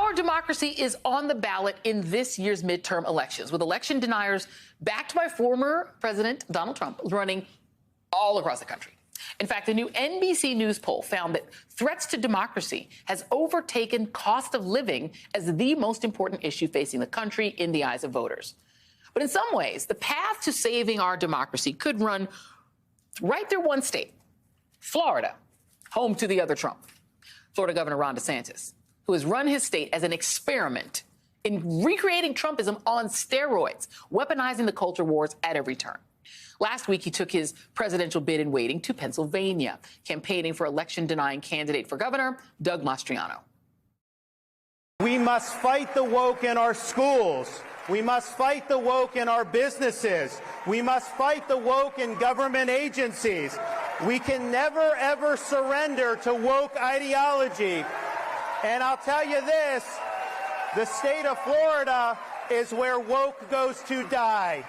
Our democracy is on the ballot in this year's midterm elections, with election deniers backed by former President Donald Trump running all across the country. In fact, the new NBC News poll found that threats to democracy has overtaken cost of living as the most important issue facing the country in the eyes of voters. But in some ways, the path to saving our democracy could run right through one state, Florida, home to the other Trump, Florida Governor Ron DeSantis, who has run his state as an experiment in recreating Trumpism on steroids, weaponizing the culture wars at every turn. Last week, he took his presidential bid in waiting to Pennsylvania, campaigning for election-denying candidate for governor, Doug Mastriano. We must fight the woke in our schools. We must fight the woke in our businesses. We must fight the woke in government agencies. We can never, ever surrender to woke ideology. And I'll tell you this, the state of Florida is where woke goes to die.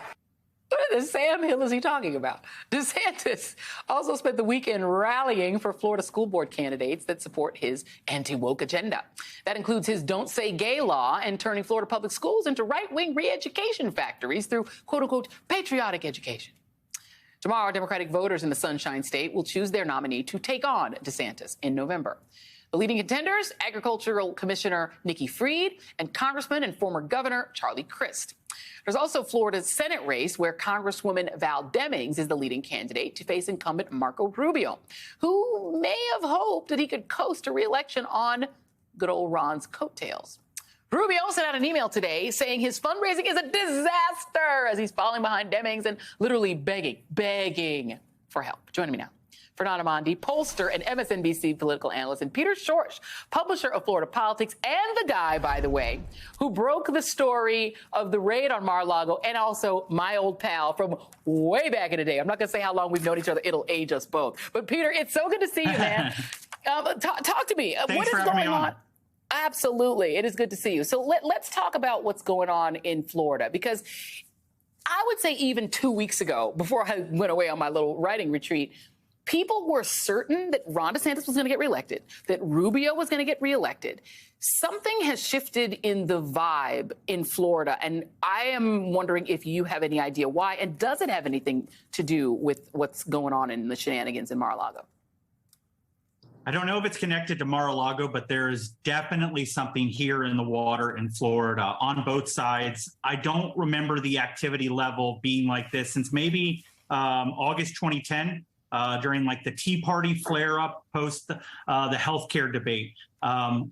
What the Sam Hill is he talking about? DeSantis also spent the weekend rallying for Florida school board candidates that support his anti-woke agenda. That includes his Don't Say Gay law and turning Florida public schools into right-wing re-education factories through, quote-unquote, patriotic education. Tomorrow, Democratic voters in the Sunshine State will choose their nominee to take on DeSantis in November. The leading contenders, Agricultural Commissioner Nikki Fried and Congressman and former Governor Charlie Crist. There's also Florida's Senate race, where Congresswoman Val Demings is the leading candidate to face incumbent Marco Rubio, who may have hoped that he could coast a re-election on good old Ron's coattails. Rubio sent out an email today saying his fundraising is a disaster as he's falling behind Demings and literally begging for help. Joining me now, Fernanda Mondi, pollster and MSNBC political analyst, and Peter Schorsch, publisher of Florida Politics, and the guy, by the way, who broke the story of the raid on Mar-a-Lago, and also my old pal from way back in the day. I'm not going to say how long we've known each other. It'll age us both. But, Peter, it's so good to see you, man. Talk to me. What is going on? Absolutely. It is good to see you. So let's talk about what's going on in Florida, because I would say even 2 weeks ago, before I went away on my little writing retreat, people were certain that Ron DeSantis was going to get reelected, that Rubio was going to get reelected. Something has shifted in the vibe in Florida, and I am wondering if you have any idea why, and does it have anything to do with what's going on in the shenanigans in Mar-a-Lago? I don't know if it's connected to Mar-a-Lago, but there is definitely something here in the water in Florida on both sides. I don't remember the activity level being like this since maybe August 2010. During like the Tea Party flare-up post the healthcare debate.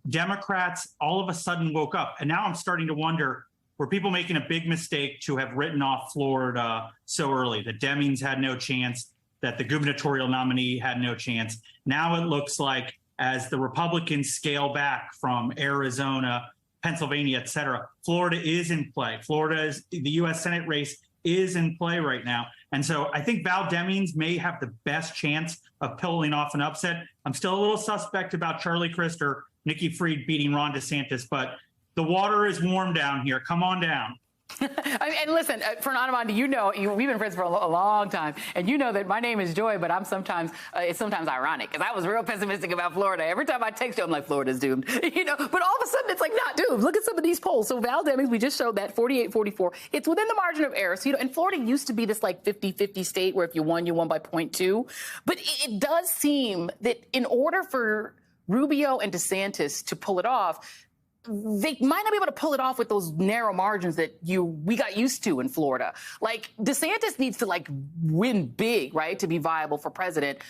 Democrats all of a sudden woke up. And now I'm starting to wonder, were people making a big mistake to have written off Florida so early? The Demings had no chance, that the gubernatorial nominee had no chance. Now it looks like as the Republicans scale back from Arizona, Pennsylvania, et cetera, Florida is in play. Florida is the U.S. Senate race is in play right now. And so I think Val Demings may have the best chance of pulling off an upset. I'm still a little suspect about Charlie Crist or Nikki Fried beating Ron DeSantis, but the water is warm down here. Come on down. And listen, Fernanda Mondi, we've been friends for a long time, and you know that my name is Joy, but I'm sometimes, it's sometimes ironic, because I was real pessimistic about Florida. Every time I text you, I'm like, Florida's doomed, but all of a sudden it's like not doomed. Look at some of these polls. So Val Demings, we just showed that 48-44. It's within the margin of error. So, and Florida used to be this like 50-50 state where if you won by 0.2. But it does seem that in order for Rubio and DeSantis to pull it off, they might not be able to pull it off with those narrow margins that we got used to in Florida. Like, DeSantis needs to win big, right, to be viable for president.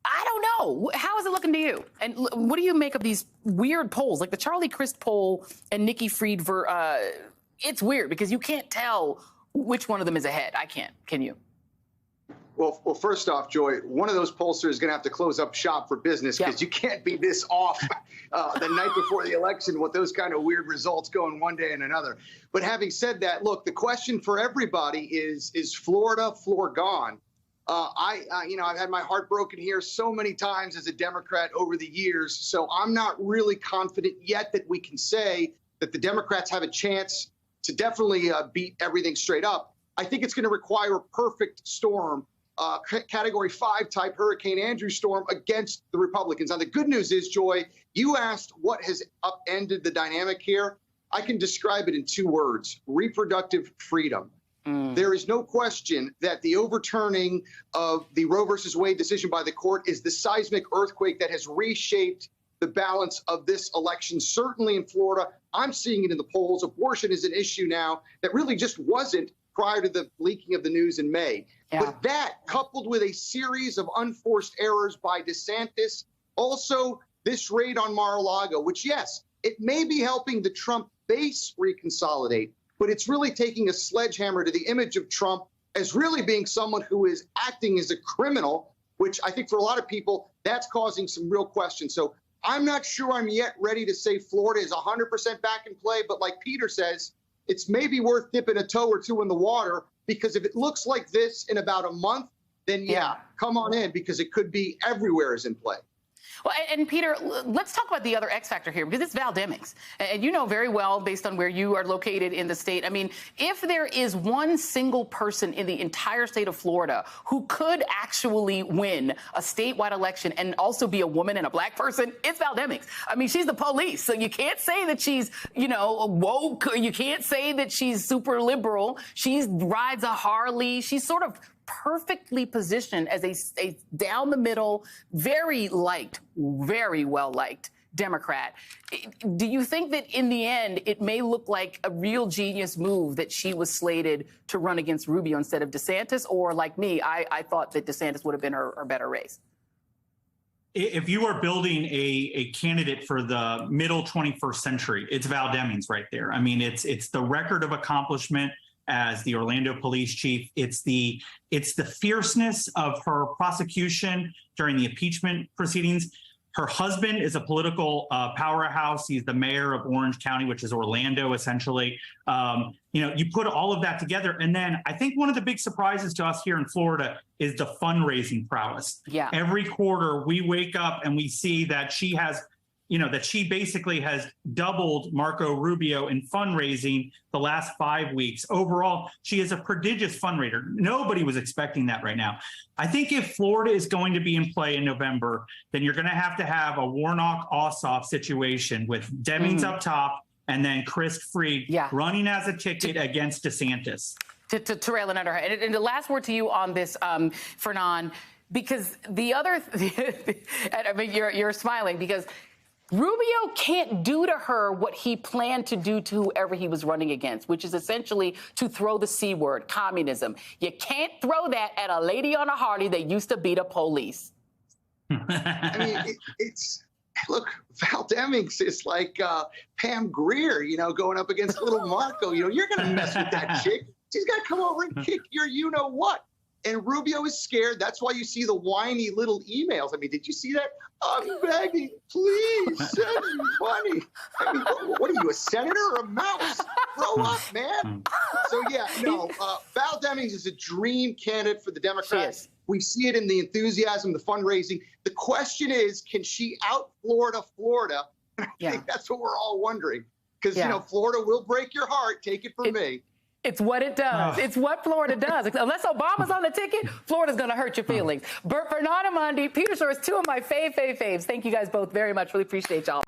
I don't know. How is it looking to you? And what do you make of these weird polls, like the Charlie Crist poll and Nikki Fried? It's weird because you can't tell which one of them is ahead. I can't. Can you? Well, first off, Joy, one of those pollsters is going to have to close up shop for business because you can't be this off the night before the election with those kind of weird results going one day and another. But having said that, look, the question for everybody is Florida floor gone? I've had my heart broken here so many times as a Democrat over the years, so I'm not really confident yet that we can say that the Democrats have a chance to definitely beat everything straight up. I think it's going to require a perfect storm Category 5 type Hurricane Andrew storm against the Republicans. Now, the good news is, Joy, you asked what has upended the dynamic here. I can describe it in 2 words: reproductive freedom. There is no question that the overturning of the Roe versus Wade decision by the court is the seismic earthquake that has reshaped the balance of this election, certainly in Florida. I'm seeing it in the polls. Abortion is an issue now that really just wasn't prior to the leaking of the news in May. Yeah. But that, coupled with a series of unforced errors by DeSantis, also this raid on Mar-a-Lago, which, yes, it may be helping the Trump base reconsolidate, but it's really taking a sledgehammer to the image of Trump as really being someone who is acting as a criminal, which I think for a lot of people, that's causing some real questions. So I'm not sure I'm yet ready to say Florida is 100% back in play, but like Peter says, it's maybe worth dipping a toe or two in the water, because if it looks like this in about a month, then yeah, come on in, because it could be everywhere is in play. Well, and Peter, let's talk about the other X factor here, because it's Val Demings. And you know very well, based on where you are located in the state, I mean, if there is one single person in the entire state of Florida who could actually win a statewide election and also be a woman and a black person, it's Val Demings. I mean, she's the police. So you can't say that she's, you know, woke. You can't say that she's super liberal. She rides a Harley. She's sort of perfectly positioned as a down the middle, very liked, very well liked Democrat. Do you think that in the end, it may look like a real genius move that she was slated to run against Rubio instead of DeSantis? Or like me, I thought that DeSantis would have been her better race? If you are building a candidate for the middle 21st century, it's Val Demings right there. I mean, it's the record of accomplishment as the Orlando police chief. It's the fierceness of her prosecution during the impeachment proceedings. Her husband is a political powerhouse. He's the mayor of Orange County, which is Orlando, essentially. You know, you put all of that together. And then I think one of the big surprises to us here in Florida is the fundraising prowess. Yeah. Every quarter we wake up and we see that she has, you know, that she basically has doubled Marco Rubio in fundraising the last 5 weeks. Overall, she is a prodigious fundraiser. Nobody was expecting that right now. I think if Florida is going to be in play in November, then you're going to have a Warnock-Ossoff situation with Demings up top and then Chris Freed running as a ticket against DeSantis. To rail under her. And the last word to you on this, Fernand, because the other, I mean, you're smiling because Rubio can't do to her what he planned to do to whoever he was running against, which is essentially to throw the C word, communism. You can't throw that at a lady on a Harley that used to beat up police. I mean, look, Val Demings is like Pam Grier, you know, going up against little Marco. You know, you're going to mess with that chick. She's got to come over and kick your you-know-what. And Rubio is scared. That's why you see the whiny little emails. I mean, did you see that? I'm begging, please send me money. I mean, what are you, a senator or a mouse? Grow up, man. So, yeah, no, Val Demings is a dream candidate for the Democrats. We see it in the enthusiasm, the fundraising. The question is, can she out-Florida Florida? And I think that's what we're all wondering. Because, you know, Florida will break your heart. Take it from me. It's what it does. It's what Florida does. Unless Obama's on the ticket, Florida's going to hurt your feelings. Fernand Amandi, Peter Schorsch, 2 of my faves. Thank you guys both very much. Really appreciate y'all.